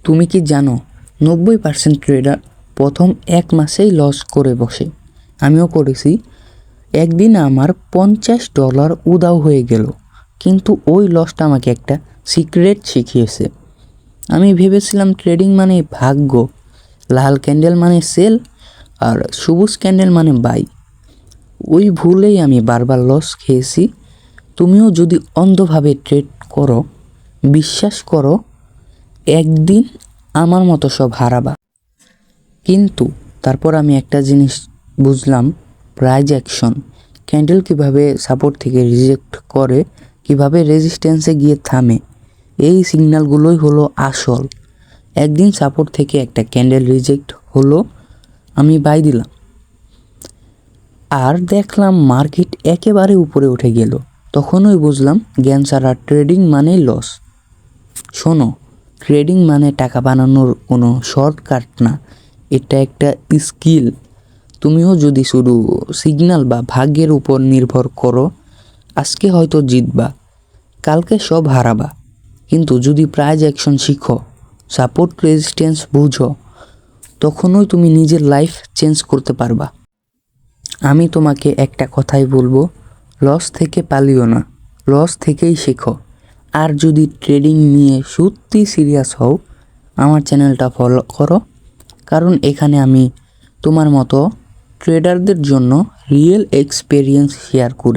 তুমি কি জানো 90% ট্রেডার প্রথম 1 মাসেই লস করে বসে। আমিও করেছি। একদিন আমার $50 উধাও হয়ে গেল, কিন্তু ওই লসটা আমাকে একটা সিক্রেট শিখিয়েছে। আমি ভেবেছিলাম ট্রেডিং মানে ভাগ্য, লাল ক্যান্ডেল মানে সেল আর সবুজ ক্যান্ডেল মানে বাই। ওই ভুলেই আমি বারবার লস খেয়েছি। তুমিও যদি অন্ধভাবে ট্রেড করো, বিশ্বাস করো একদিন আমার মতো সব হারাবা। কিন্তু তারপর আমি একটা জিনিস বুঝলাম, প্রাইস অ্যাকশন। ক্যান্ডেল কিভাবে সাপোর্ট থেকে রিজেক্ট করে, কিভাবে রেজিস্ট্যান্সে গিয়ে থামে, এই সিগন্যালগুলোই হলো আসল। একদিন সাপোর্ট থেকে একটা ক্যান্ডেল রিজেক্ট হলো, আমি বাই দিলাম আর দেখলাম মার্কেট একেবারে উপরে উঠে গেল। তখনই বুঝলাম জ্ঞান ছাড়া ট্রেডিং মানেই লস। শোনো, ট্রেডিং মানে টাকা বানানোর কোনো শর্টকাট না, এটা একটা স্কিল। তুমিও যদি শুধু সিগন্যাল বা ভাগ্যের উপর নির্ভর করো, আজকে হয়তো জিতবা, কালকে সব হারাবা। কিন্তু যদি প্রাইস অ্যাকশন শিখো, সাপোর্ট রেজিস্ট্যান্স বুঝো, তখনই তুমি নিজের লাইফ চেঞ্জ করতে পারবা। আমি তোমাকে একটা কথাই বলবো, লস থেকে পালিও না, লস থেকেই শেখো। আর যদি ট্রেডিং নিয়ে সত্যি সিরিয়াস হও, আমার চ্যানেলটা ফলো করো, কারণ এখানে আমি তোমার মতো ট্রেডারদের জন্য রিয়েল এক্সপেরিয়েন্স শেয়ার করি।